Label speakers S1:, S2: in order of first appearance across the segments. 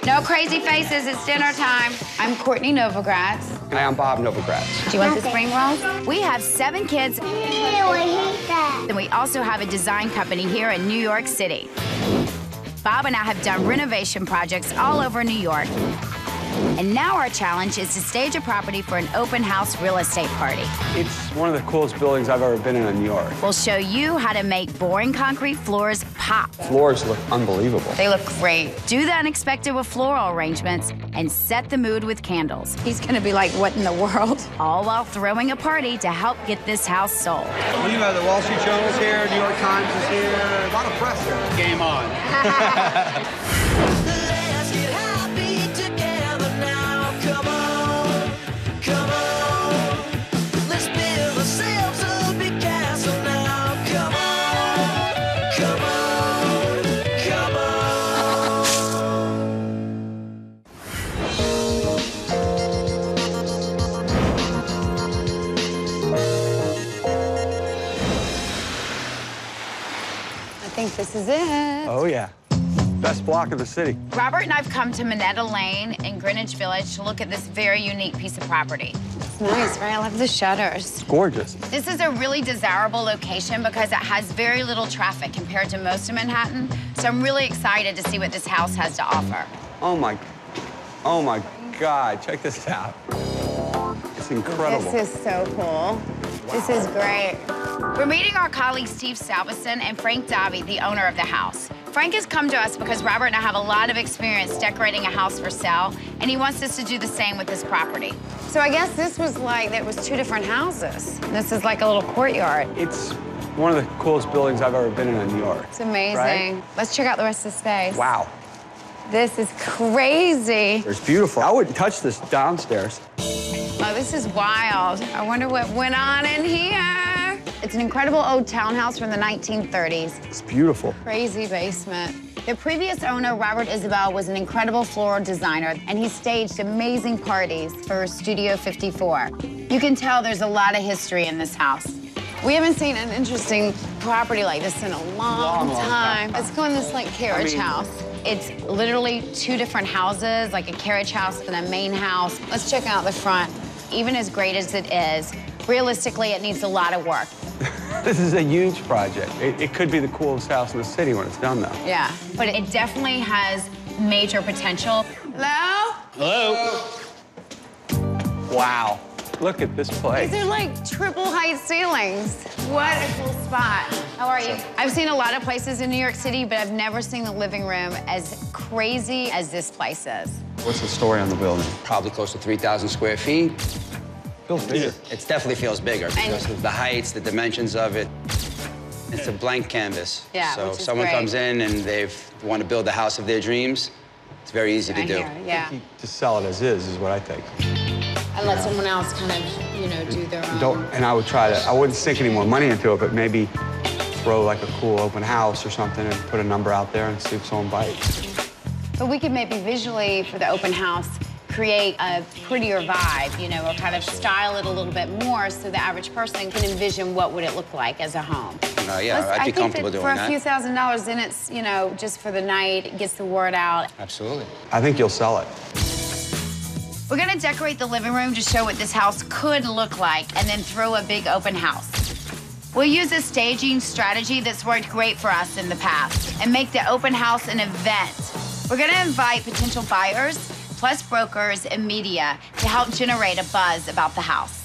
S1: No crazy faces, it's dinner time. I'm Cortney Novogratz.
S2: Hi, I'm Bob Novogratz.
S1: Do you want the spring rolls? We have 7 kids.
S3: Ew, I hate that.
S1: And we also have a design company here in New York City. Bob and I have done renovation projects all over New York. And now our challenge is to stage a property for an open house real estate party.
S2: It's one of the coolest buildings I've ever been in New York.
S1: We'll show you how to make boring concrete floors pop.
S2: Floors look unbelievable.
S1: They look great. Do the unexpected with floral arrangements and set the mood with candles. He's gonna be like, what in the world? All while throwing a party to help get this house sold.
S4: Well, you have the Wall Street Journal's here, New York Times is here, a lot of press here. Game on.
S1: I think this is it.
S2: Oh, yeah. Best block of the city.
S1: Robert and I've come to Minetta Lane in Greenwich Village to look at this very unique piece of property. It's nice, right? I love the shutters.
S2: Gorgeous.
S1: This is a really desirable location because it has very little traffic compared to most of Manhattan. So I'm really excited to see what this house has to offer.
S2: Oh my God, check this out. It's incredible.
S1: This is so cool. This is great. We're meeting our colleagues Steve Salveson and Frank Dobby, the owner of the house. Frank has come to us because Robert and I have a lot of experience decorating a house for sale, and he wants us to do the same with this property. So I guess this was like, there was 2 different houses. This is like a little courtyard.
S2: It's one of the coolest buildings I've ever been in New York.
S1: It's amazing.
S2: Right?
S1: Let's check out the rest of the space.
S2: Wow.
S1: This is crazy.
S2: It's beautiful. I wouldn't touch this downstairs.
S1: Oh, this is wild. I wonder what went on in here. It's an incredible old townhouse from the 1930s.
S2: It's beautiful.
S1: Crazy basement. The previous owner, Robert Isabell, was an incredible floral designer, and he staged amazing parties for Studio 54. You can tell there's a lot of history in this house. We haven't seen an interesting property like this in a long time. Let's go in this like carriage house. It's literally 2 different houses, like a carriage house and a main house. Let's check out the front. Even as great as it is, realistically, it needs a lot of work.
S2: This is a huge project. It could be the coolest house in the city when it's done, though.
S1: Yeah, but it definitely has major potential. Hello?
S2: Hello? Wow. Look at this place.
S1: These are like triple height ceilings. What a cool spot. How are you? I've seen a lot of places in New York City, but I've never seen the living room as crazy as this place is.
S2: What's the story on the building?
S5: Probably close to 3,000 square feet.
S2: Feels bigger.
S5: It definitely feels bigger because of the heights, the dimensions of it. It's a blank canvas.
S1: Yeah,
S5: so
S1: which
S5: if someone
S1: is great.
S5: comes in and they want to build the house of their dreams, it's very easy to do.
S1: Here, yeah.
S2: Just sell it as is what I think.
S1: And let someone else kind of, you know, do their own.
S2: And I would try to, I wouldn't sink any more money into it, but maybe throw like a cool open house or something and put a number out there and see if someone bites.
S1: But we could maybe visually, for the open house, create a prettier vibe, you know, or kind of style it a little bit more so the average person can envision what would it look like as a home.
S5: Yeah, I'd be comfortable doing that.
S1: For a few $1,000s, then it's, you know, just for the night, it gets the word out.
S5: Absolutely.
S2: I think you'll sell it.
S1: We're gonna decorate the living room to show what this house could look like and then throw a big open house. We'll use a staging strategy that's worked great for us in the past and make the open house an event. We're gonna invite potential buyers, plus brokers and media to help generate a buzz about the house.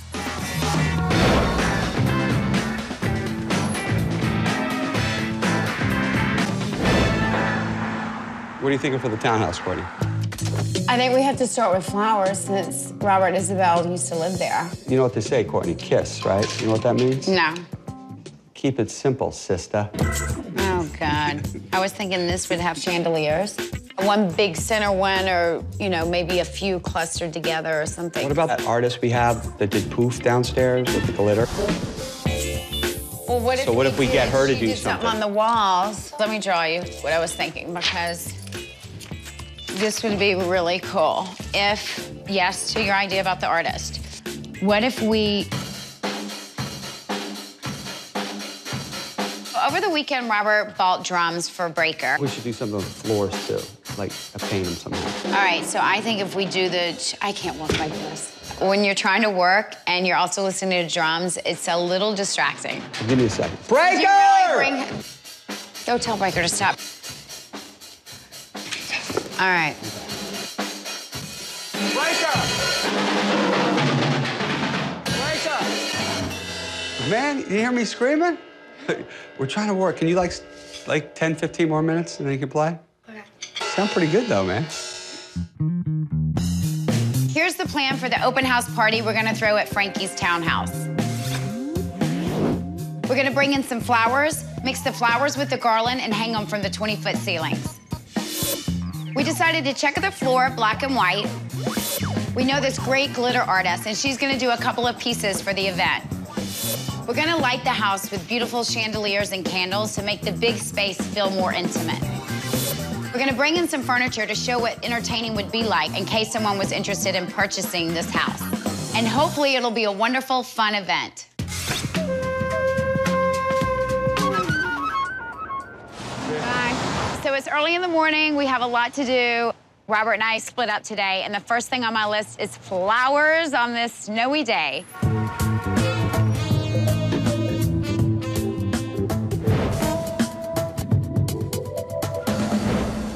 S2: What are you thinking for the townhouse, Cortney?
S1: I think we have to start with flowers since Robert Isabell used to live there.
S2: You know what they say, Cortney? KISS, right? You know what that means?
S1: No.
S2: Keep it simple, sister.
S1: Oh, God. I was thinking this would have chandeliers. One big center one, or, you know, maybe a few clustered together or something.
S2: What about that artist we have that did poof downstairs with the glitter?
S1: Well, what if,
S2: So what if we get her to
S1: she
S2: do
S1: did something on the walls? Let me draw you what I was thinking, because this would be really cool. If, yes, to your idea about the artist, what if we... Over the weekend, Robert bought drums for Breaker.
S2: We should do something with floors, too. like paint them somehow.
S1: All right, so I think if we do I can't work like this. When you're trying to work and you're also listening to drums, it's a little distracting.
S2: Give me a second. Breaker!
S1: Really Go tell Breaker to stop. All right.
S4: Breaker! Breaker!
S2: Man, you hear me screaming? We're trying to work. Can you like 10, 15 more minutes and then you can play?
S1: Okay.
S2: Sound pretty good though, man.
S1: Here's the plan for the open house party we're gonna throw at Frankie's townhouse. We're gonna bring in some flowers, mix the flowers with the garland, and hang them from the 20-foot ceilings. We decided to check the floor black and white. We know this great glitter artist, and she's gonna do a couple of pieces for the event. We're gonna light the house with beautiful chandeliers and candles to make the big space feel more intimate. We're gonna bring in some furniture to show what entertaining would be like in case someone was interested in purchasing this house. And hopefully it'll be a wonderful, fun event. Bye. So it's early in the morning, we have a lot to do. Robert and I split up today, and the first thing on my list is flowers on this snowy day.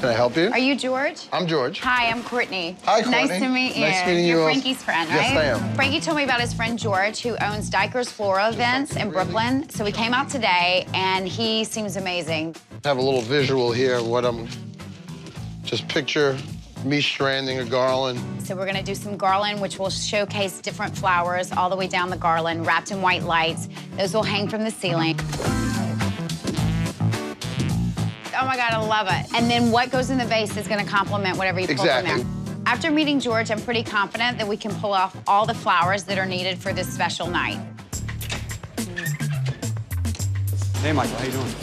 S6: Can I help you?
S1: Are you George?
S6: I'm George.
S1: Hi, I'm Courtney.
S6: Hi, Courtney.
S1: Nice to meet you.
S6: Nice meeting you.
S1: You're Frankie's friend, right?
S6: Yes, I am.
S1: Frankie told me about his friend George, who owns Dyker's Floral Events in Brooklyn. So we came out today, and he seems amazing.
S6: I have a little visual here of what just picture me stranding a garland.
S1: So we're gonna do some garland, which will showcase different flowers all the way down the garland, wrapped in white lights. Those will hang from the ceiling. Oh my God, I love it. And then what goes in the vase is gonna complement whatever you pull from there. After meeting George, I'm pretty confident that we can pull off all the flowers that are needed for this special night.
S2: Hey, Michael, how you doing?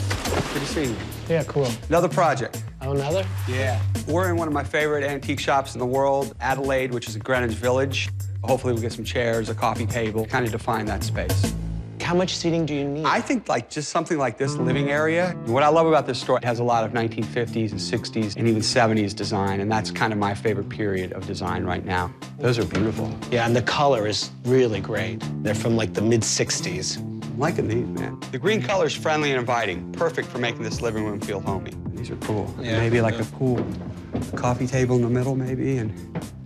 S2: Good to see you.
S7: Yeah, cool.
S2: Another project.
S7: Oh, another?
S2: Yeah. We're in one of my favorite antique shops in the world, Adelaide, which is in Greenwich Village. Hopefully we'll get some chairs, a coffee table, kind of define that space.
S7: How much seating do you need?
S2: I think just something like this living area. What I love about this store, it has a lot of 1950s and 60s and even 70s design, and that's kind of my favorite period of design right now. Those are beautiful.
S7: Yeah, and the color is really great. They're from like the mid-60s.
S2: I'm liking these, man. The green color's friendly and inviting, perfect for making this living room feel homey. These are cool.
S7: Yeah,
S2: maybe like a cool coffee table in the middle, maybe, and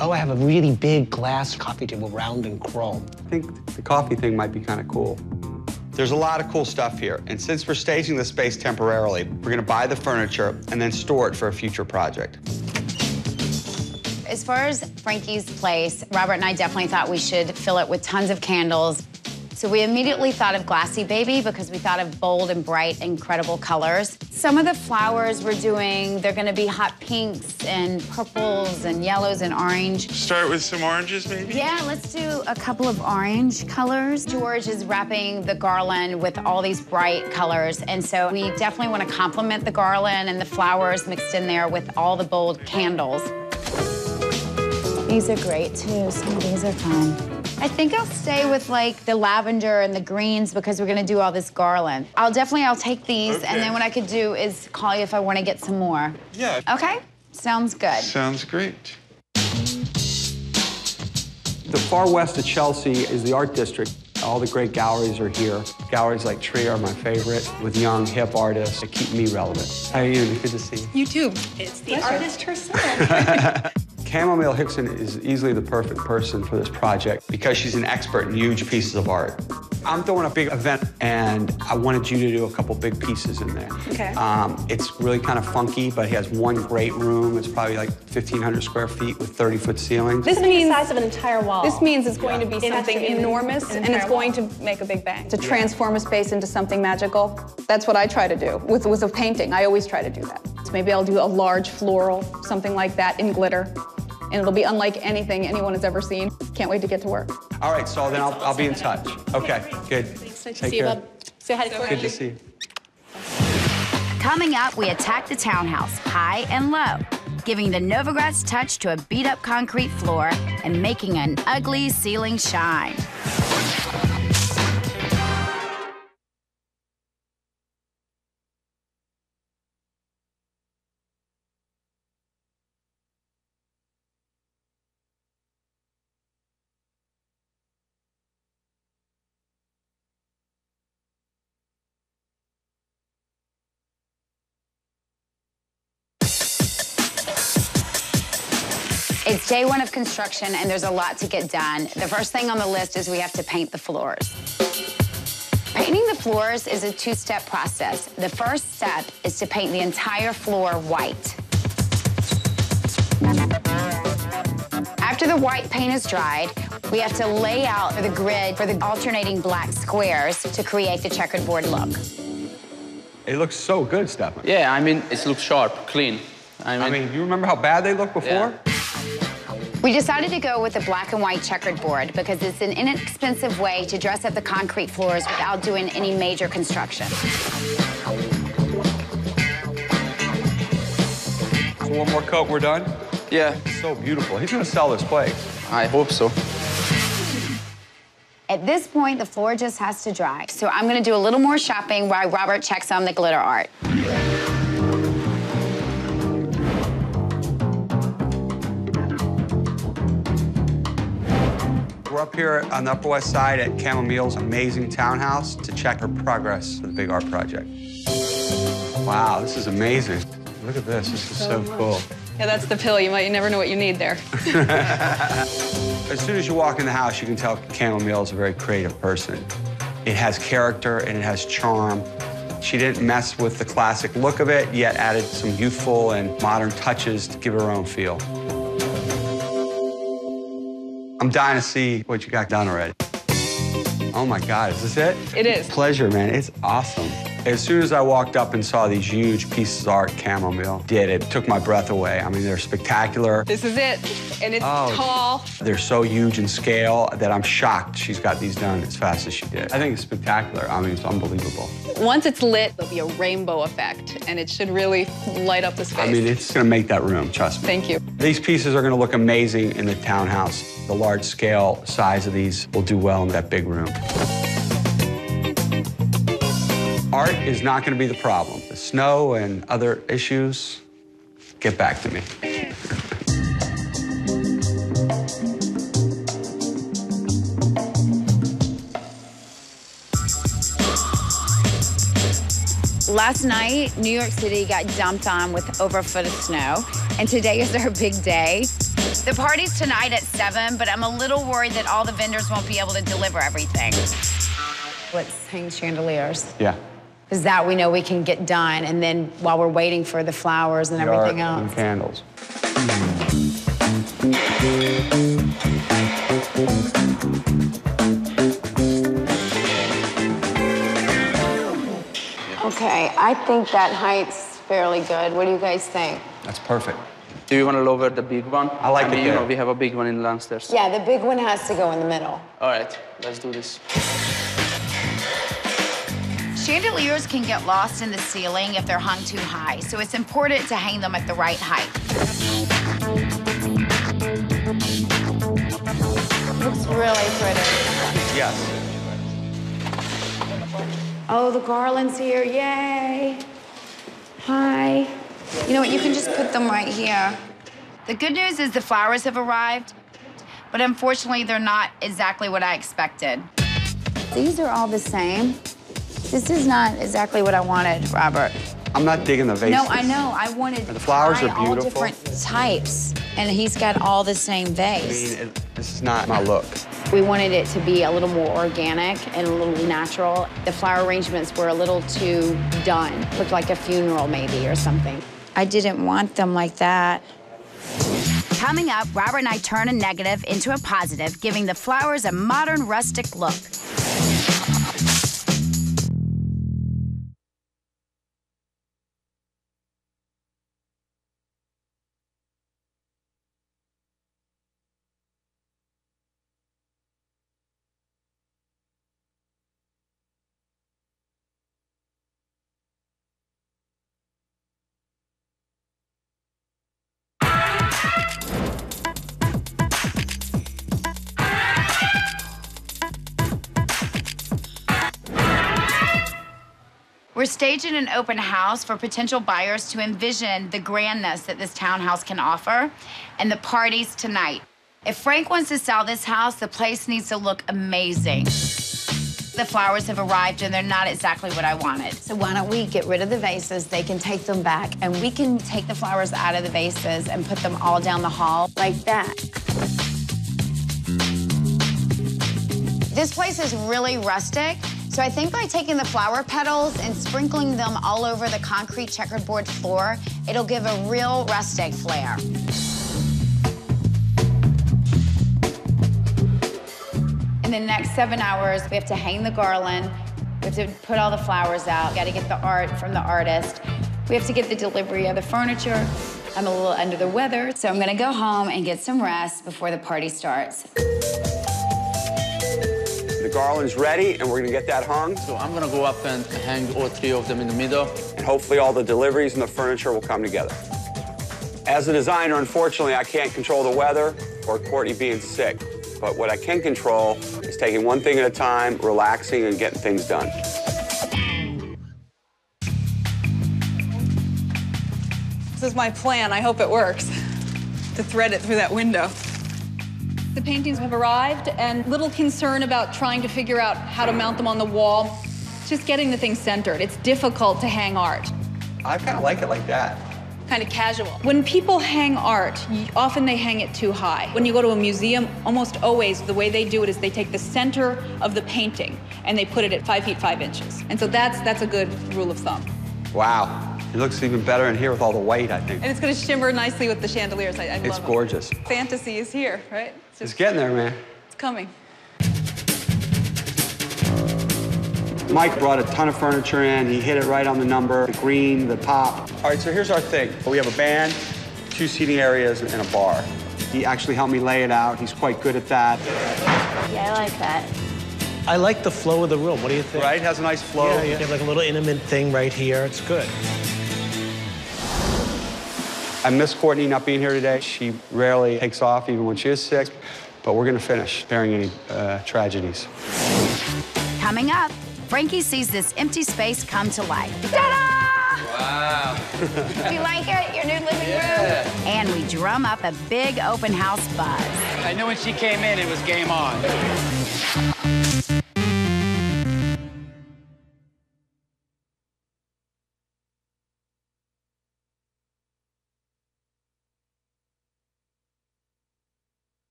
S7: oh, I have a really big glass coffee table, round and chrome.
S2: I think the coffee thing might be kind of cool. There's a lot of cool stuff here, and since we're staging the space temporarily, we're gonna buy the furniture and then store it for a future project.
S1: As far as Frankie's place, Robert and I definitely thought we should fill it with tons of candles. So we immediately thought of Glassy Baby because we thought of bold and bright, incredible colors. Some of the flowers we're doing, they're gonna be hot pinks and purples and yellows and orange.
S8: Start with some oranges, maybe?
S1: Yeah, let's do a couple of orange colors. George is wrapping the garland with all these bright colors, and so we definitely want to complement the garland and the flowers mixed in there with all the bold candles. These are great, too. Some of these are fun. I think I'll stay with, like, the lavender and the greens because we're gonna do all this garland. I'll take these,
S8: Okay.
S1: and then what I could do is call you if I want to get some more.
S8: Yeah.
S1: Okay? Sounds good.
S8: Sounds great.
S2: The far west of Chelsea is the art district. All the great galleries are here. Galleries like Tree are my favorite, with young, hip artists that keep me relevant. How are you? Good to see you.
S9: You too. It's the artist herself.
S2: Chamomile Hickson is easily the perfect person for this project because she's an expert in huge pieces of art. I'm throwing a big event, and I wanted you to do a couple big pieces in there.
S9: Okay.
S2: It's really kind of funky, but he has one great room. It's probably like 1,500 square feet with 30-foot ceilings.
S9: This means
S10: the size of an entire wall.
S9: This means it's going to be something
S10: Actually,
S9: enormous,
S10: an
S9: and it's
S10: entire
S9: going
S10: wall.
S9: to make a big bang. To transform a space into something magical. That's what I try to do with a painting. I always try to do that. So maybe I'll do a large floral, something like that in glitter. And it'll be unlike anything anyone has ever seen. Can't wait to get to work.
S2: All right, so then I'll be in touch. Okay, good.
S10: Thanks. Nice to
S2: Take
S10: see you,
S2: care.
S10: bud. Say hi to Corey.
S2: Good to see you.
S1: Coming up, we attack the townhouse, high and low, giving the Novogratz touch to a beat-up concrete floor and making an ugly ceiling shine. It's day one of construction, and there's a lot to get done. The first thing on the list is we have to paint the floors. Painting the floors is a two-step process. The first step is to paint the entire floor white. After the white paint is dried, we have to lay out the grid for the alternating black squares to create the checkerboard look.
S2: It looks so good, Stefan.
S11: Yeah, I mean, it looks sharp, clean.
S2: I mean, you remember how bad they looked before?
S11: Yeah.
S1: We decided to go with a black and white checkered board because it's an inexpensive way to dress up the concrete floors without doing any major construction.
S2: So one more coat, we're done?
S11: Yeah.
S2: It's so beautiful. He's gonna sell this place.
S11: I hope so.
S1: At this point, the floor just has to dry. So I'm gonna do a little more shopping while Robert checks on the glitter art.
S2: We're up here on the Upper West Side at Camomile's amazing townhouse to check her progress for the big art project. Wow, this is amazing. Look at this. This is so cool.
S9: Yeah, that's the pill. You never know what you need there.
S2: As soon as you walk in the house, you can tell Camomile is a very creative person. It has character and it has charm. She didn't mess with the classic look of it, yet added some youthful and modern touches to give her own feel. I'm dying to see what you got done already. Oh my God, is this it?
S9: It is.
S2: Pleasure, man, it's awesome. As soon as I walked up and saw these huge pieces of art Camomile did, it took my breath away. I mean, they're spectacular.
S9: This is it, and it's tall.
S2: They're so huge in scale that I'm shocked she's got these done as fast as she did. I think it's spectacular. I mean, it's unbelievable.
S9: Once it's lit, there'll be a rainbow effect, and it should really light up the space.
S2: I mean, it's gonna make that room, trust me.
S9: Thank you.
S2: These pieces are gonna look amazing in the townhouse. The large scale size of these will do well in that big room. Art is not going to be the problem. The snow and other issues, get back to me.
S1: Last night, New York City got dumped on with over a foot of snow, and today is our big day. The party's tonight at 7, but I'm a little worried that all the vendors won't be able to deliver everything. Let's hang chandeliers.
S2: Yeah.
S1: Because that we know we can get done, and then while we're waiting for the flowers and everything else.
S2: And candles.
S1: Okay, I think that height's fairly good. What do you guys think?
S2: That's perfect.
S11: Do you want to lower the big one?
S2: I like it
S11: you
S2: there.
S11: know, we have a big one in downstairs.
S1: Yeah, the big one has to go in the middle.
S11: All right, let's do this.
S1: Chandeliers can get lost in the ceiling if they're hung too high, so it's important to hang them at the right height. Looks really pretty.
S2: Yes.
S1: Oh, the garland's here, yay. Hi. You know what, you can just put them right here. The good news is the flowers have arrived, but unfortunately they're not exactly what I expected. These are all the same. This is not exactly what I wanted, Robert.
S2: I'm not digging the vase.
S1: No, I know. I wanted
S2: the flowers are
S1: all
S2: beautiful.
S1: different types, and he's got all the same vase.
S2: I mean, this is not my look.
S1: We wanted it to be a little more organic and a little natural. The flower arrangements were a little too done. Looked like a funeral maybe or something. I didn't want them like that. Coming up, Robert and I turn a negative into a positive, giving the flowers a modern rustic look. We're staging an open house for potential buyers to envision the grandness that this townhouse can offer and the parties tonight. If Frank wants to sell this house, the place needs to look amazing. The flowers have arrived and they're not exactly what I wanted. So why don't we get rid of the vases? They can take them back and we can take the flowers out of the vases and put them all down the hall like that. This place is really rustic. So I think by taking the flower petals and sprinkling them all over the concrete checkerboard floor, it'll give a real rustic flair. In the next 7 hours, we have to hang the garland. We have to put all the flowers out. We got to get the art from the artist. We have to get the delivery of the furniture. I'm a little under the weather, so I'm gonna go home and get some rest before the party starts.
S2: The garland's ready, and we're gonna get that hung.
S11: So I'm gonna go up and hang all 3 of them in the middle.
S2: And hopefully all the deliveries and the furniture will come together. As a designer, unfortunately, I can't control the weather or Courtney being sick. But what I can control is taking one thing at a time, relaxing, and getting things done.
S9: This is my plan. I hope it works, to thread it through that window. The paintings have arrived, and little concern about trying to figure out how to mount them on the wall. Just getting the thing centered. It's difficult to hang art.
S2: I kind of like it like that.
S9: Kind of casual. When people hang art, often they hang it too high. When you go to a museum, almost always the way they do it is they take the center of the painting and they put it at 5 feet 5 inches. And so that's a good rule of thumb.
S2: Wow. It looks even better in here with all the white, I think.
S9: And it's going to shimmer nicely with the chandeliers. I love it.
S2: It's gorgeous.
S9: Fantasy is here, right?
S2: It's getting there, man.
S9: It's coming.
S2: Mike brought a ton of furniture in. He hit it right on the number, the green, the top. All right, so here's our thing. We have a band, 2 seating areas, and a bar. He actually helped me lay it out. He's quite good at that.
S1: Yeah, I like that.
S7: I like the flow of the room. What do you think?
S2: Right, has a nice flow.
S7: Yeah, you have like a little intimate thing right here. It's good.
S2: I miss Courtney not being here today. She rarely takes off, even when she is sick. But we're gonna finish, bearing any tragedies.
S1: Coming up, Frankie sees this empty space come to life. Ta-da!
S5: Wow.
S1: Do you like it? Your new living room? And we drum up a big open house buzz.
S5: I knew when she came in, it was game on.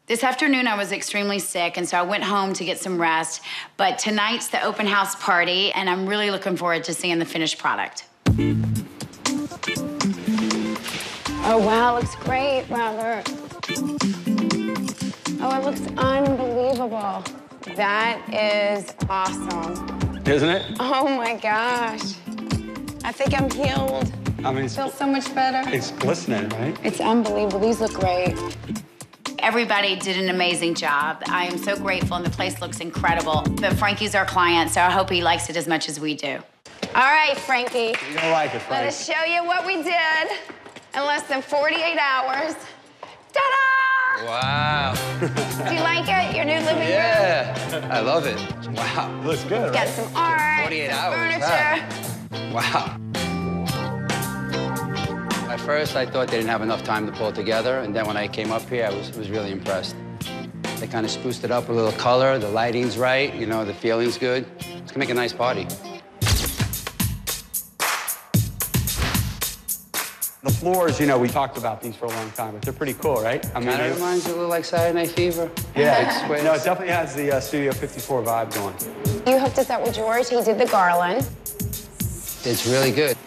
S1: This afternoon, I was extremely sick, and so I went home to get some rest. But tonight's the open house party, and I'm really looking forward to seeing the finished product. Oh, wow, it looks great, Robert. Oh, it looks unbelievable. That is awesome.
S2: Isn't it?
S1: Oh, my gosh. I think I'm healed.
S2: I mean,
S1: I feel so much better.
S2: it's glistening, right?
S1: It's unbelievable. These look great. Everybody did an amazing job. I am so grateful, and the place looks incredible. But Frankie's our client, so I hope he likes it as much as we do. All right, Frankie.
S2: You're gonna like it, Frank.
S1: Let us show you what we did in less than 48 hours. Ta-da!
S5: Wow.
S1: Do you like it? Your new living room?
S5: Yeah, I love it. Wow.
S2: Looks good,
S1: Got
S2: right?
S1: some art,
S5: 48
S1: some
S5: hours,
S1: furniture.
S5: Wow. At first, I thought they didn't have enough time to pull it together, and then when I came up here, I was really impressed. They kind of spruced it up with a little color, the lighting's right, you know, the feeling's good. It's gonna make a nice party.
S2: The floors, you know, we talked about these for a long time, but they're pretty cool, right? I mean,
S5: Kind of reminds you a little like Saturday Night Fever.
S2: yeah,
S5: Like
S2: no, it definitely has the Studio 54 vibe going.
S1: You hooked us up with George. He did the garland.
S5: It's really good.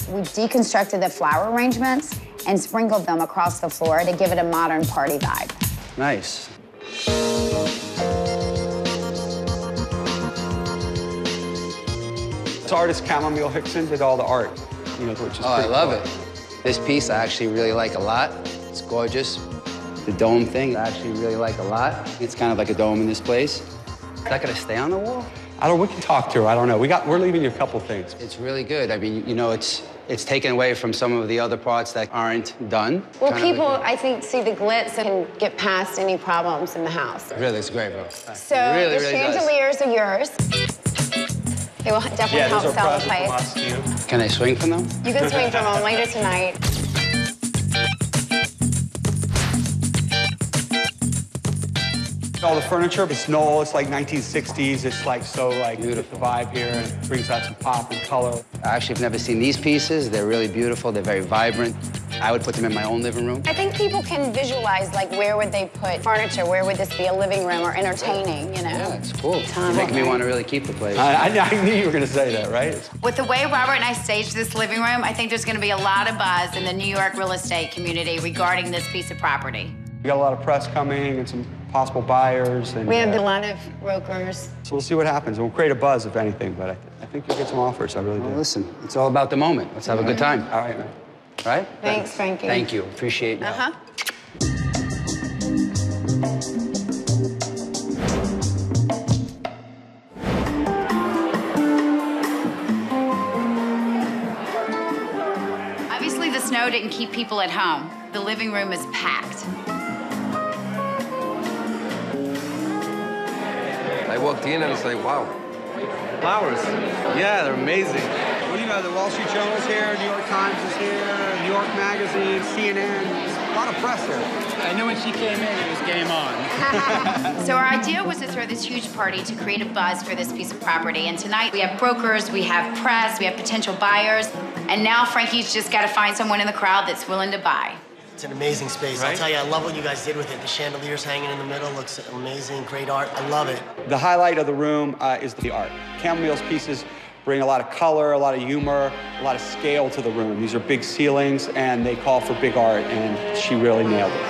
S1: We deconstructed the flower arrangements and sprinkled them across the floor to give it a modern party vibe.
S5: Nice.
S2: This artist, Chamomile Hickson, did all the art, you know, which is
S5: Oh, I
S2: pretty
S5: love
S2: cool.
S5: it. This piece I actually really like a lot. It's gorgeous. The dome thing I actually really like a lot. It's kind of like a dome in this place. Is that gonna stay on the wall?
S2: I don't know, we can talk to her, I don't know. We're leaving you a couple things.
S5: It's really good. I mean, you know, it's taken away from some of the other parts that aren't done.
S1: Well, people, I think, see the glitz and can get past any problems in the house.
S5: Really, it's great, bro.
S1: So
S5: really,
S1: the
S5: really
S1: chandeliers are yours. They will definitely help sell the place.
S5: Can I swing from them?
S1: You can swing from them later tonight.
S2: All the furniture, it's Knoll, it's like 1960s. It's like so like beautiful vibe here, and it brings out some pop and color.
S5: I actually have never seen these pieces. They're really beautiful. They're very vibrant. I would put them in my own living room.
S1: I think people can visualize, like, where would they put furniture? Where would this be a living room or entertaining, you know?
S5: Yeah, it's cool. You're making me want to really keep the place.
S2: I knew you were going to say that, right?
S1: With the way Robert and I staged this living room, I think there's going to be a lot of buzz in the New York real estate community regarding this piece of property.
S2: We got a lot of press coming and some possible buyers. And,
S1: we have a lot of brokers.
S2: So we'll see what happens. We'll create a buzz, if anything, but I think you'll get some offers. I really do.
S5: Well, listen, it's all about the moment. Let's have a good time.
S2: All right, man.
S5: All right?
S1: Thanks, Frankie.
S5: Thank you. Appreciate it.
S1: Obviously, the snow didn't keep people at home. The living room is packed.
S4: I walked in and it's like, wow. Flowers. Yeah, they're amazing.
S2: Well, you know, the Wall Street Journal's here, New York Times is here, New York Magazine, CNN. A lot of press here.
S11: I knew when she came in, it was game on.
S1: So our idea was to throw this huge party to create a buzz for this piece of property. And tonight we have brokers, we have press, we have potential buyers. And now Frankie's just got to find someone in the crowd that's willing to buy.
S12: It's an amazing space.
S2: Right?
S12: I'll tell you, I love what you guys did with it. The chandeliers hanging in the middle looks amazing. Great art. I love it.
S2: The highlight of the room is the art. Camomile's pieces bring a lot of color, a lot of humor, a lot of scale to the room. These are big ceilings, and they call for big art, and she really nailed it.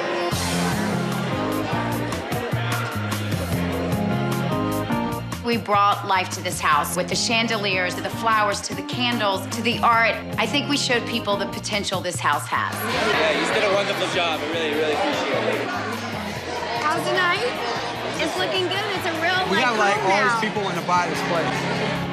S1: We brought life to this house with the chandeliers, to the flowers, to the candles, to the art. I think we showed people the potential this house has.
S11: Yeah, you did a wonderful job. I really, really appreciate it.
S1: How's the night? It's looking good. It's a real
S2: We got like
S1: home
S2: all
S1: now.
S2: these people wanting to buy this place.